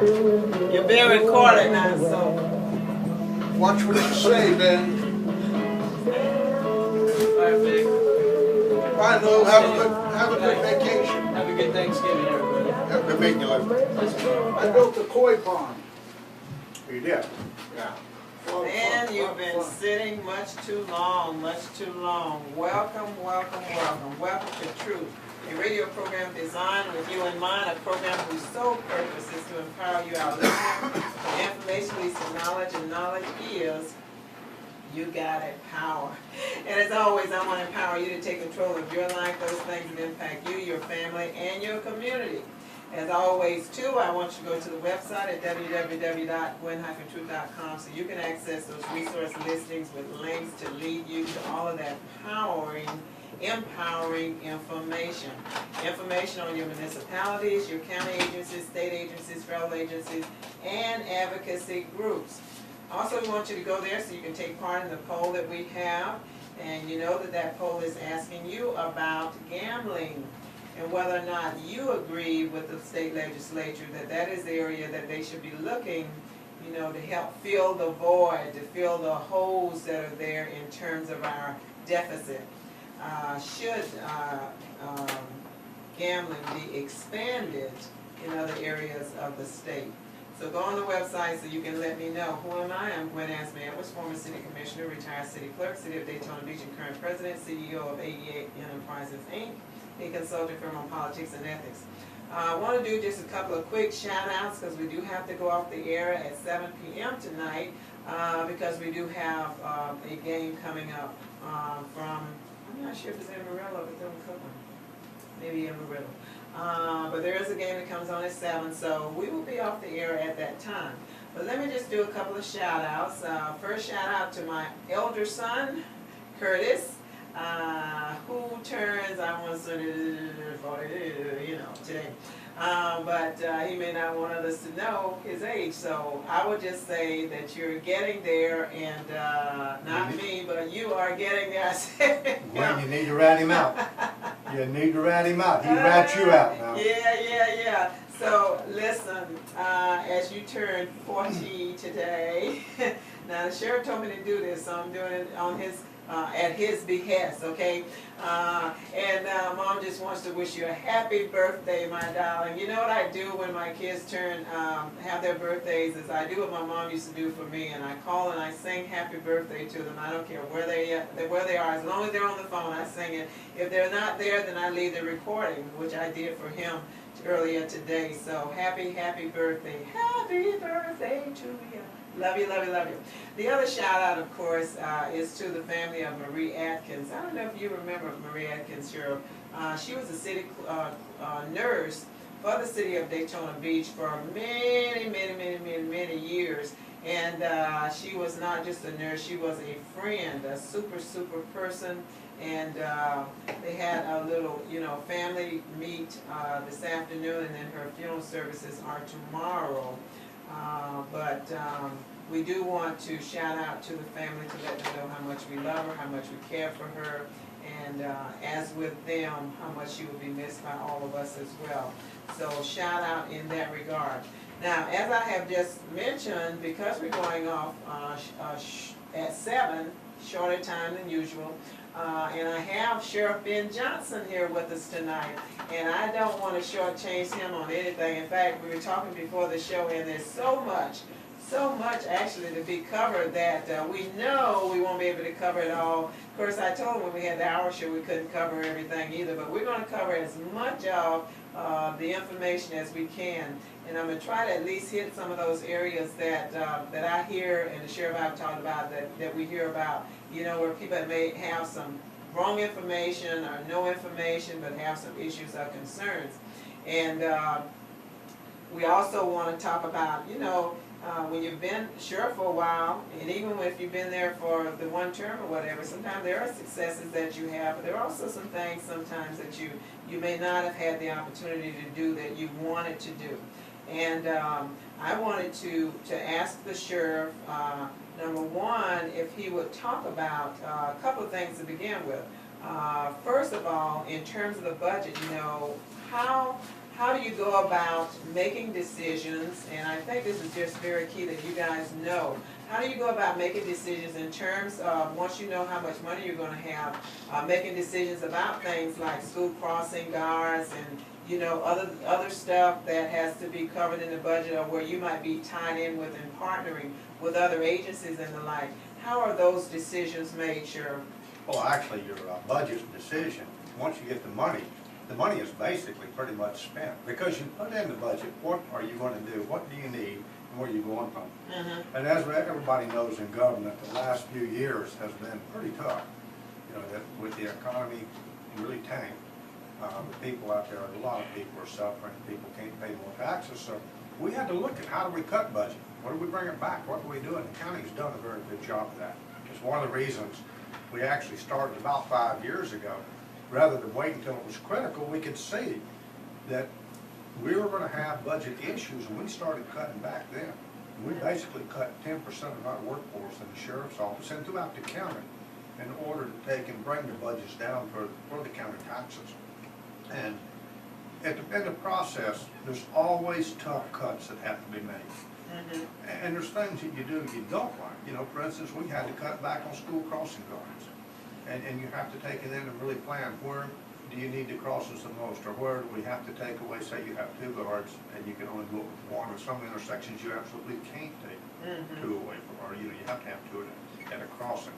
You're being recorded now, so. Watch what you say, Ben. Perfect. Bye, Lou. Have a good vacation. Have a good Thanksgiving, everybody. Have a good vacation. I built a koi pond. You did? Yeah. Man, you've been sitting much too long, much too long. Welcome, welcome, welcome. Welcome to Truth, a radio program designed with you in mind, a program whose sole purpose is to empower you, our listeners. Information leads to knowledge, and knowledge is, you got it, power. And as always, I want to empower you to take control of your life, those things that impact you, your family, and your community. As always, too, I want you to go to the website at www.gwen-truth.com so you can access those resource listings with links to lead you to all of that empowering information. Information on your municipalities, your county agencies, state agencies, federal agencies, and advocacy groups. Also, we want you to go there so you can take part in the poll that we have. And you know that that poll is asking you about gambling, and whether or not you agree with the state legislature that that is the area that they should be looking, you know, to help fill the void, to fill the holes that are there in terms of our deficit. Should gambling be expanded in other areas of the state? So go on the website so you can let me know. Who am I? I'm Gwen Azama-Edwards, former city commissioner, retired city clerk, city of Daytona Beach, and current president, CEO of 88 Enterprises, Inc., a consulting firm on politics and ethics. I want to do just a couple of quick shout-outs because we do have to go off the air at 7 p.m. tonight because we do have a game coming up from, I'm not sure if it's Amarillo, but they're in Cookman. Maybe Amarillo. But there is a game that comes on at 7, so we will be off the air at that time. But let me just do a couple of shout-outs. First shout-out to my elder son, Curtis, who turns, I want to say, 40, you know, today. But he may not want others to know his age, so I would just say that you're getting there, and not me, but you are getting there. Gwen, you need to rat him out. You need to rat him out. He rats you out now. Yeah. So listen, as you turn 40 today, now the sheriff told me to do this, so I'm doing it on his at his behest, okay? And Mom just wants to wish you a happy birthday, my darling. You know what I do when my kids have their birthdays is I do what my mom used to do for me, and I call and I sing happy birthday to them. I don't care where they are. As long as they're on the phone, I sing it. If they're not there, then I leave the recording, which I did for him earlier today. So happy birthday. Happy birthday to you. Love you, love you, love you. The other shout out, of course, is to the family of Marie Atkins. I don't know if you remember Marie Atkins, Sheriff. She was a city nurse for the city of Daytona Beach for many years. And she was not just a nurse, she was a friend, a super person. And they had a little, family meet this afternoon, and then her funeral services are tomorrow. But we do want to shout out to the family to let them know how much we love her, how much we care for her, and as with them, how much she will be missed by all of us as well. So shout out in that regard. Now, as I have just mentioned, because we're going off at 7, shorter time than usual, and I have Sheriff Ben Johnson here with us tonight, and I don't want to shortchange him on anything. In fact, we were talking before the show, and there's so much actually to be covered that we know we won't be able to cover it all. Of course, I told him when we had the hour show we couldn't cover everything either, but we're going to cover as much of the information as we can. And I'm going to try to at least hit some of those areas that I hear and the sheriff I've talked about that we hear about, where people may have some wrong information or no information but have some issues or concerns. And we also want to talk about, when you've been sheriff for a while, and even if you've been there for the one term or whatever, sometimes there are successes that you have, but there are also some things sometimes that you may not have had the opportunity to do that you wanted to do. And I wanted to ask the sheriff, number one, if he would talk about a couple of things to begin with. First of all, in terms of the budget, how how do you go about making decisions? And I think this is just very key that you guys know. How do you go about making decisions in terms of, once you know how much money you're gonna have, making decisions about things like school crossing guards and, you know, other stuff that has to be covered in the budget, or where you might be tied in with and partnering with other agencies and the like? How are those decisions made, Sheriff? Well, actually, your budget decision, once you get the money is basically pretty much spent. Because you put in the budget, what are you gonna do, what do you need, and where are you going from? And as everybody knows in government, the last few years has been pretty tough. You know, that with the economy really tanked, the people out there, a lot of people are suffering, people can't pay more taxes, so we had to look at how do we cut budget? What do we bring it back? What do we do? And the county's done a very good job of that. It's one of the reasons we actually started about 5 years ago. Rather than wait until it was critical, we could see that we were gonna have budget issues, and we started cutting back then. We basically cut 10% of our workforce in the sheriff's office and throughout the county in order to take and bring the budgets down for the county taxes. And in the process, there's always tough cuts that have to be made. And there's things that you do you don't like. You know, for instance, we had to cut back on school crossing guards. And you have to take it in and really plan, where do you need the crosses the most, or where do we have to take away, say you have 2 guards and you can only go with 1, or some intersections you absolutely can't take 2 away from, or you know, you have to have 2 at a crossing.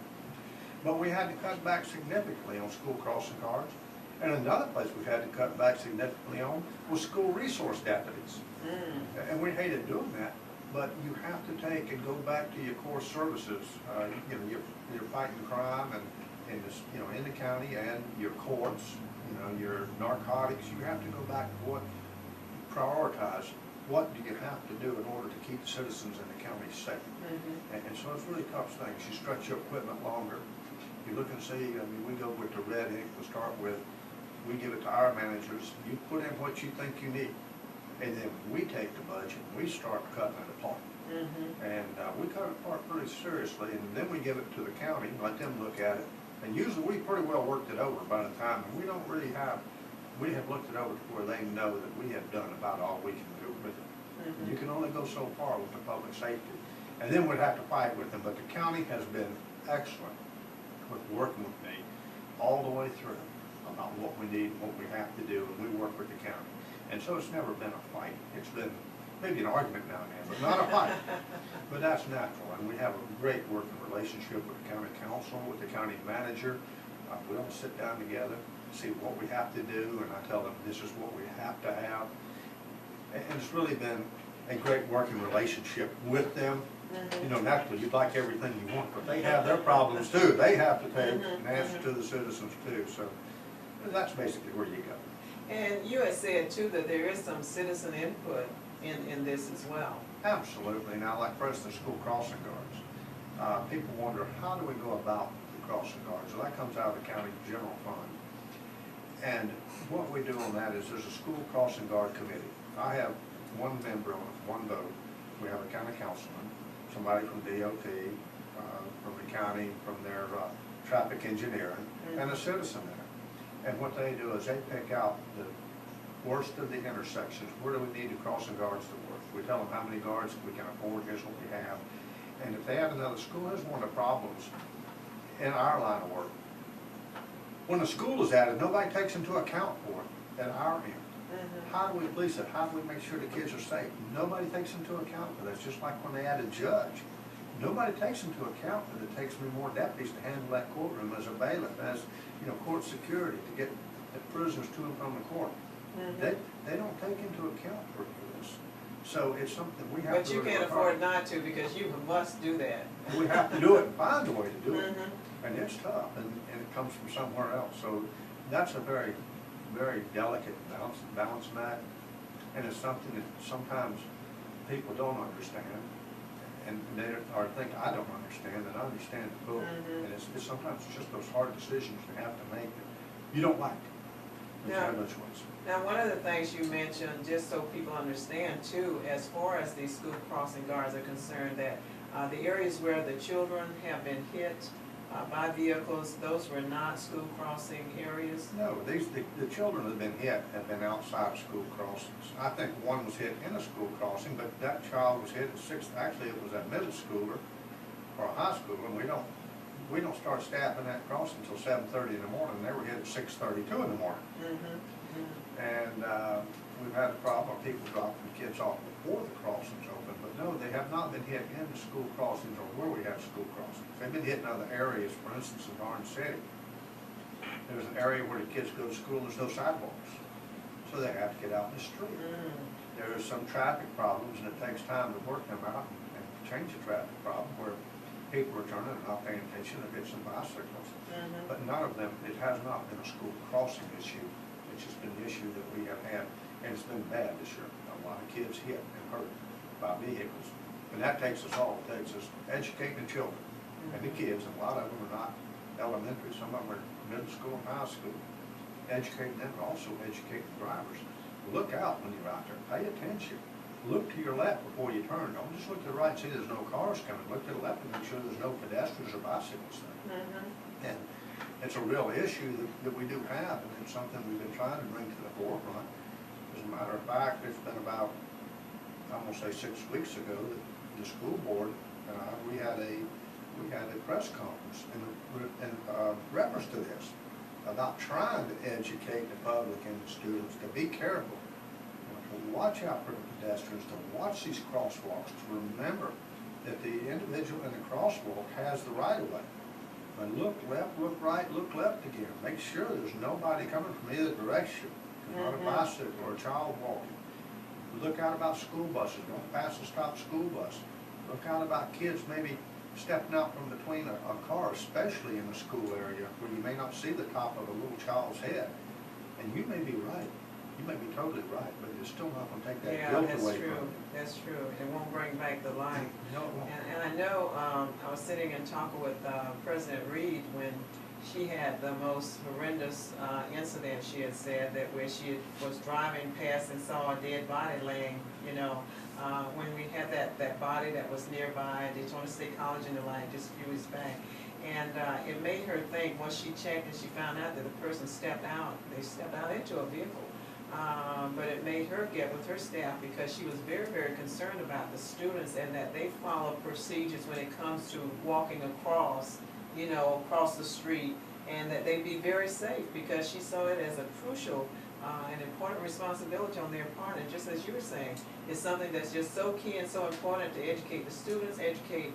But we had to cut back significantly on school crossing guards. And another place we had to cut back significantly on was school resource deputies. And we hated doing that, but you have to take and go back to your core services. You know, you're fighting crime and in this, you know, in the county, and your courts, you know, your narcotics. You have to go back to what prioritize. What do you have to do in order to keep the citizens in the county safe? And so it's really tough things. You stretch your equipment longer. You look and see. I mean, we go with the red ink to start with. We give it to our managers. You put in what you think you need, and then we take the budget and we start cutting it apart. And we cut it apart pretty seriously, and then we give it to the county, let them look at it. And usually we pretty well worked it over by the time, and we have looked it over to where they know that we have done about all we can do with it. You can only go so far with the public safety. And then we'd have to fight with them, but the county has been excellent with working with me all the way through about what we need, what we have to do, and we work with the county. And so it's never been a fight. It's been maybe an argument now and then, but not a fight. But that's natural, and we have a great working relationship with the county council, with the county manager. We all sit down together, see what we have to do, and I tell them this is what we have to have. And it's really been a great working relationship with them. You know, naturally, you'd like everything you want, but they have their problems too. They have to take and answer to the citizens too. So that's basically where you go. And you had said too that there is some citizen input in this as well. Absolutely. Now, like for instance, school crossing guards. People wonder, how do we go about the crossing guards? Well, that comes out of the county general fund. And what we do on that is there's a school crossing guard committee. I have 1 member on it, 1 vote. We have a county councilman, somebody from DOT, from the county, from their traffic engineering, and a citizen there. And what they do is they pick out the worst of the intersections. Where do we need the crossing guards to work? We tell them how many guards we can afford, here's what we have. And if they have another school, here's one of the problems in our line of work. When the school is added, nobody takes into account for it at our end. How do we police it? How do we make sure the kids are safe? Nobody takes into account for that. It's just like when they add a judge. Nobody takes into account that it takes me more deputies to handle that courtroom as a bailiff, as, you know, court security, to get the prisoners to and from the court. They don't take into account for this. So it's something we have to. But you can't afford not to, because you must do that. We have to do it and find a way to do it. And it's tough, and it comes from somewhere else. So that's a very, very delicate balancing act. And it's something that sometimes people don't understand. And they think I don't understand, and I understand it fully. And it's sometimes it's just those hard decisions you have to make that you don't like. Now, one of the things you mentioned, just so people understand too, as far as these school crossing guards are concerned, that the areas where the children have been hit, by vehicles, those were not school crossing areas? No, the children that have been hit have been outside of school crossings. I think one was hit in a school crossing, but that child was hit at sixth, actually it was a middle schooler or a high schooler, and we don't start staffing that crossing until 7:30 in the morning, and they were hit at 6:32 in the morning. And we've had a problem of people dropping kids off before the crossings open, but no, they have not been hit in the school crossings or where we have school crossings. They've been hit in other areas. For instance, in Orange City, there's an area where the kids go to school, there's no sidewalks, so they have to get out in the street. There are some traffic problems, and it takes time to work them out and change the traffic problem where people are turning and not paying attention to get some bicycles. But none of them, it has not been a school crossing issue. It's just been an issue that we have had, and it's been bad this year. A lot of kids hit and hurt by vehicles. And that takes us all, it takes us educating the children and the kids, and a lot of them are not elementary, some of them are middle school and high school. Educating them, but also educating drivers. Look out when you're out there, pay attention. Look to your left before you turn. Don't just look to the right and see there's no cars coming. Look to the left and make sure there's no pedestrians or bicycles there. And it's a real issue that we do have, and it's something we've been trying to bring to the forefront. As a matter of fact, it's been about, I'm gonna say 6 weeks ago, that the school board and we had a press conference in reference to this, about trying to educate the public and the students to be careful, to watch out for the pedestrians, to watch these crosswalks, to remember that the individual in the crosswalk has the right of way. And look left, look right, look left again. Make sure there's nobody coming from either direction. Not a bicycle or a child walking. Look out about school buses. Don't pass and stop school bus. Look out about kids maybe stepping out from between a car, especially in the school area where you may not see the top of a little child's head. And you may be right. You may be totally right, but it's still not going to take that guilt away from you. That's true. It won't bring back the light. No, it won't. And I know I was sitting and talking with President Reed when she had the most horrendous incident. She had said that where she was driving past and saw a dead body laying, when we had that body that was nearby Daytona State College in the line just a few weeks back. And it made her think, once she checked and she found out that the person stepped out into a vehicle. But it made her get with her staff because she was very, very concerned about the students and that they follow procedures when it comes to walking across, across the street, and that they be very safe because she saw it as a crucial and important responsibility on their part. And just as you were saying, it's something that's just so key and so important to educate the students, educate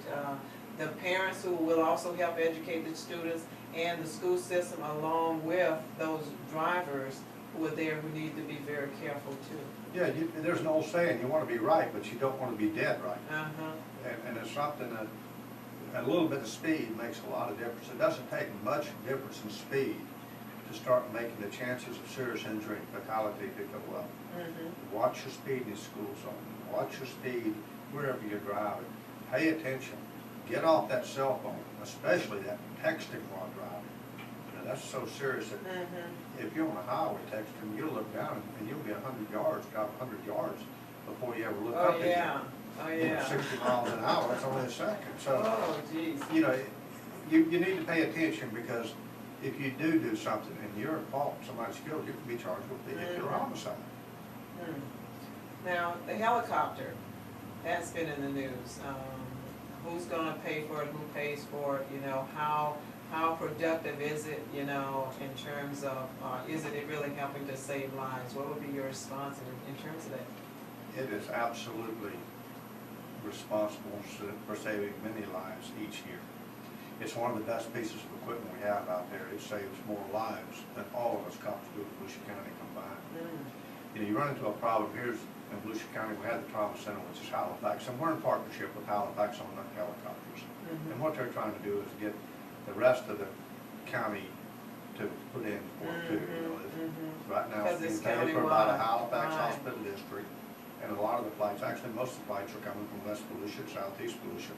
the parents who will also help educate the students and the school system along with those drivers who are there who need to be very careful too. Yeah, there's an old saying, you want to be right, but you don't want to be dead right. And it's something that a little bit of speed makes a lot of difference. It doesn't take much difference in speed to start making the chances of serious injury and fatality to go up. Watch your speed in the school zone. Watch your speed wherever you're driving. Pay attention. Get off that cell phone, especially that texting while driving. That's so serious that if you're on a highway texting, you'll look down and you'll be 100 yards, drive 100 yards before you ever look up again. Oh yeah. 60 miles an hour, that's only a second. So, oh geez. You need to pay attention, because if you do something and you're at fault, somebody's killed, you can be charged with vehicular homicide. Now, the helicopter, that's been in the news. Who's going to pay for it? Who pays for it? How productive is it? In terms of, is it really helping to save lives? What would be your response in terms of that? It is absolutely responsible for saving many lives each year. It's one of the best pieces of equipment we have out there. It saves more lives than all of us cops do in Volusia County combined. You run into a problem. Here's in Volusia County, we had the trauma center, which is Halifax, and we're in partnership with Halifax on the helicopters. And what they're trying to do is get the rest of the county to put in for it too. Right now, it's being paid for by the Halifax Hospital District, and a lot of the flights, actually most of the flights are coming from West Volusia, Southeast Volusia.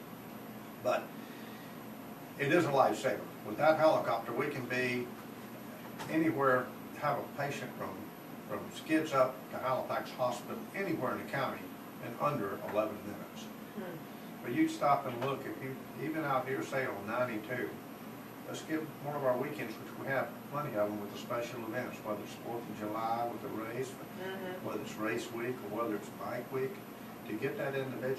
But it is a lifesaver. With that helicopter, we can be anywhere, have a patient from Skids up to Halifax Hospital, anywhere in the county, in under 11 minutes. But you stop and look, if you, even out here, say on 92, let's give one of our weekends, which we have plenty of them with the special events, whether it's 4th of July with the race, whether it's race week or whether it's bike week, to get that individual